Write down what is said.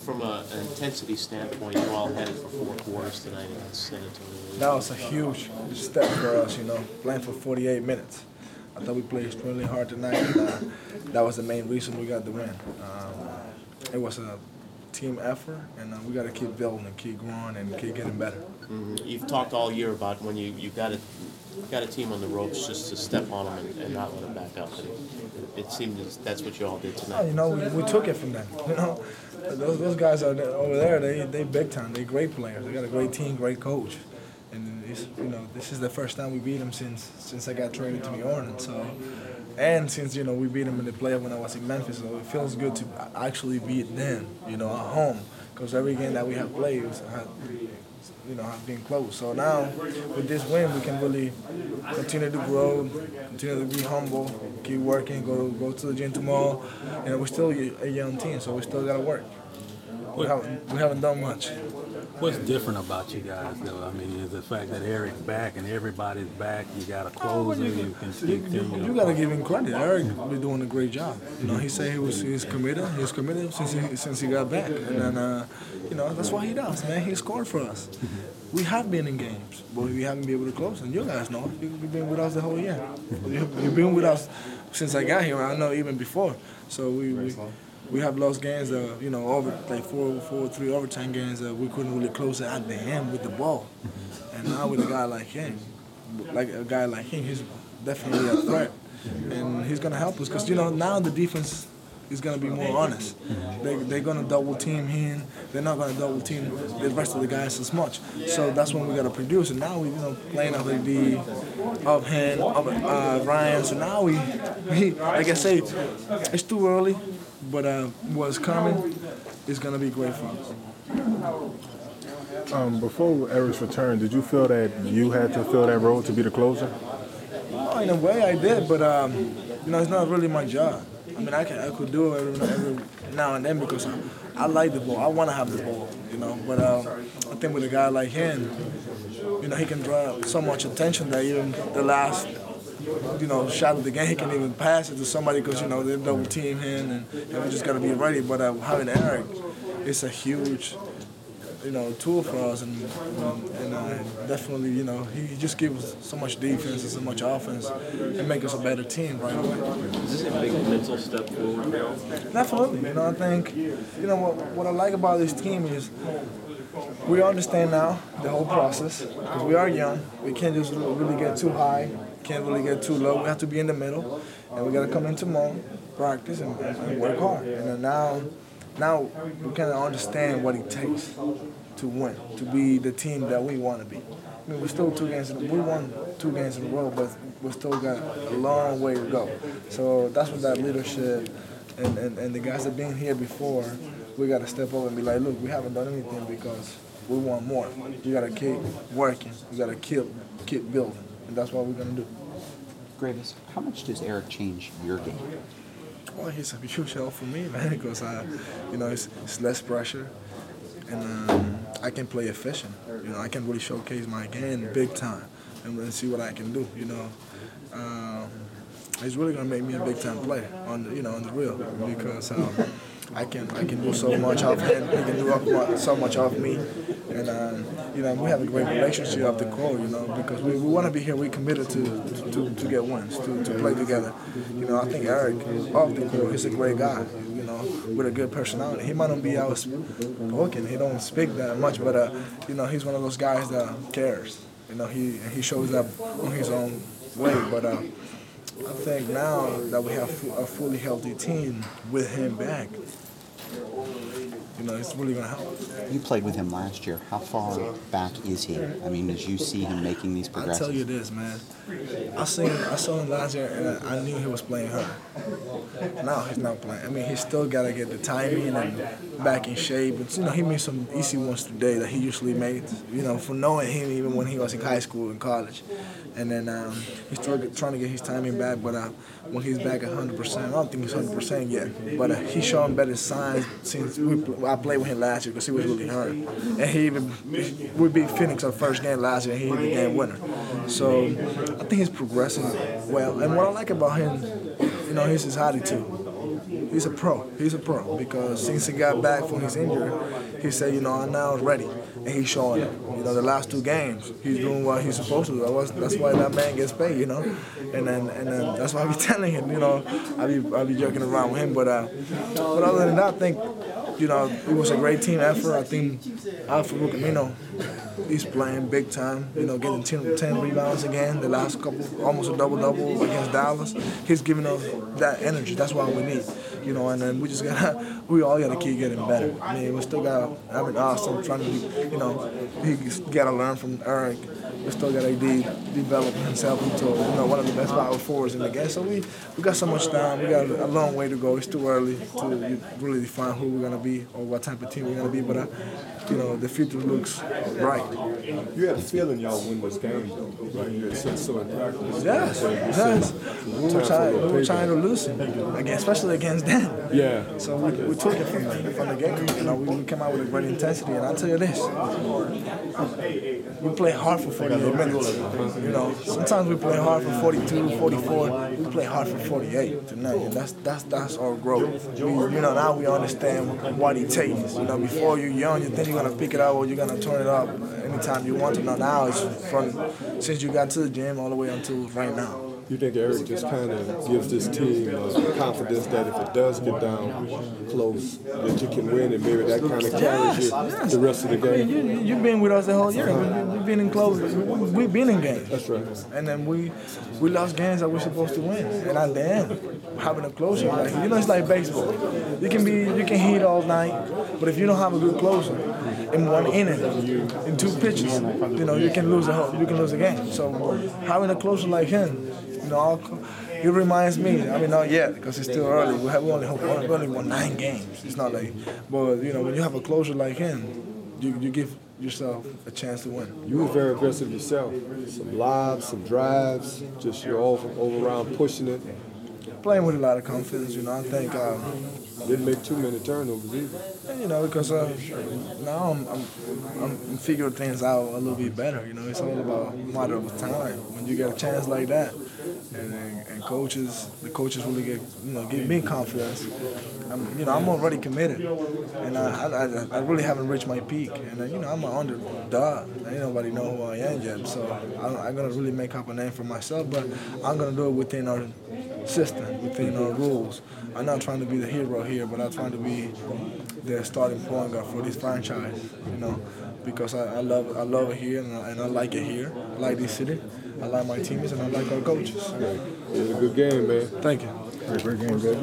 from an intensity standpoint, you all headed for 4 quarters tonight against San Antonio. That was a huge step for us, playing for 48 minutes. I thought we played extremely hard tonight, and that was the main reason we got the win. It was a team effort, and we got to keep building and keep growing and keep getting better. You've talked all year about when you got a team on the ropes just to step on them and not let them back up. And it seemed that's what you all did tonight. We took it from them. Those guys are over there. They big time. They great players. They got a great team, great coach. And this is the first time we beat them since I got traded to New Orleans. So, and since we beat them in the playoff when I was in Memphis, so it feels good to actually beat them, at home. Because every game that we have played have been close. So now with this win, we can really continue to grow, continue to be humble, keep working, go to the gym tomorrow. We're still a young team, so we still got to work. We haven't done much. What's different about you guys, though? I mean, is the fact that Eric's back and everybody's back. You got a closer you can stick to. You got to give him credit. Eric been doing a great job. He said he's committed. He's committed since he got back, and then that's what he does, man. He scored for us. We have been in games, but we haven't been able to close. And you guys know, you've been with us the whole year. You've been with us since I got here. I know even before. So we have lost games, over like 3 overtime games that we couldn't really close it at the end with the ball. And now with a guy like him, he's definitely a threat, and he's gonna help us because now the defense is gonna be more honest. They're gonna double team him. They're not gonna double team the rest of the guys as much. So that's when we gotta produce. And now we playing off the of him, of Ryan. So now we like I say, it's too early. But what's coming is going to be great for us. Before Eric's return, did you feel that you had to fill that role to be the closer? Oh, in a way I did, but it's not really my job. I mean, I could do it every now and then because I like the ball. I want to have the ball, But I think with a guy like him, he can draw so much attention that even the last shot of the game, he can even pass it to somebody because, they double team him and we just got to be ready. But having Eric, it's a huge, tool for us and definitely, he just gives us so much defense and so much offense and make us a better team right away. Is this a big mental step forward now? Definitely. I think, what I like about this team is we understand now the whole process because we are young. We can't just really get too high. Can't really get too low. We have to be in the middle, and we got to come in tomorrow, practice, and work hard. And then now we kind of understand what it takes to win, to be the team that we want to be. I mean, we won 2 games in a row, but we still got a long way to go. So that's what that leadership and the guys that have been here before, we got to step up and be like, look, we haven't done anything because we want more. You got to keep working. You got to keep building. And that's what we're going to do. Greivis, how much does Eric change your game? Well, he's a huge help for me, man, because it's less pressure, and I can play efficient. I can really showcase my game big time and really see what I can do. It's really going to make me a big time player on the real because I can do so much off him. He can do so much off me. And we have a great relationship off the court, because we want to be here. We're committed to get wins, to play together. I think Eric off the court, he's a great guy, with a good personality. He might not be outspoken. He don't speak that much, but he's one of those guys that cares. He shows up on his own way. But I think now that we have a fully healthy team with him back, it's really going to help. You played with him last year. How far back is he? I mean, as you see him making these progressions? I'll tell you this, man. I saw him last year, and I knew he was playing hurt. Now he's not playing. I mean, he still got to get the timing and back in shape. But, he made some easy ones today that he usually made, for knowing him even when he was in high school and college. And then he's still trying to get his timing back, but when he's back 100%, I don't think he's 100% yet. But he's showing better signs since I played with him last year because he was really hurt. And we beat Phoenix our first game last year, and he hit the game winner. So I think he's progressing well. And what I like about him, he's his attitude. he's a pro. He's a pro because since he got back from his injury, he said, I'm now ready, and he's showing it. The last 2 games, he's doing what he's supposed to do. That's why that man gets paid, and then that's why I be telling him, I be joking around with him, but other than that, I think. It was a great team effort. I think Alfredo Camino, he's playing big time, getting 10 rebounds again, the last couple, almost a double-double against Dallas. He's giving us that energy. That's what we need, and then we all got to keep getting better. I mean, we still got, Austin trying to, he's got to learn from Eric. We still got to develop himself into one of the best power forwards in the game. So we got so much time. We got a long way to go. It's too early to really define who we're gonna be or what type of team we're gonna be. But the future looks bright. You had a feeling y'all win this game, though, right? You had said so in practice. Yes. We were trying to lose it, especially against them. Yeah. So we took it from the get-go. We came out with a great intensity, and I'll tell you this: we play hard for 48 minutes. Sometimes we play hard for 42, 44. We play hard for 48 tonight, and that's our growth. Now we understand what it takes. Before you're young, you think you're gonna pick it up or you're gonna turn it up anytime you want to. Now it's since you got to the gym all the way until right now. You think Eric just kind of gives this team confidence that if it does get down close, that you can win, and maybe that kind of carries you the rest of the game? You've been with us the whole year. We've been in close. We've been in games. That's right. And then we lost games that we're supposed to win. And at the end, having a closer, it's like baseball. You can hit all night, but if you don't have a good closer in one inning, in 2 pitches, you can lose the game. So having a closer like him. It reminds me. Not yet because it's still early. We only won 9 games. It's not like, but when you have a closer like him, you give yourself a chance to win. You were very aggressive yourself. Some lobs, some drives, just you're all around pushing it. Playing with a lot of confidence. I think. Didn't make too many turnovers either. Because now I'm figuring things out a little bit better. It's all about matter of time. When you get a chance like that, and the coaches really give me confidence. I'm already committed, and I really haven't reached my peak. And I'm an underdog. Ain't nobody know who I am yet, so I'm gonna really make up a name for myself. But I'm gonna do it within our system, within our rules. I'm not trying to be the hero here, but I'm trying to be the starting point guard for this franchise. Because I love it here and I like it here. I like this city. I like my teammates and I like our coaches. It was a good game, man. Thank you. Great game, good.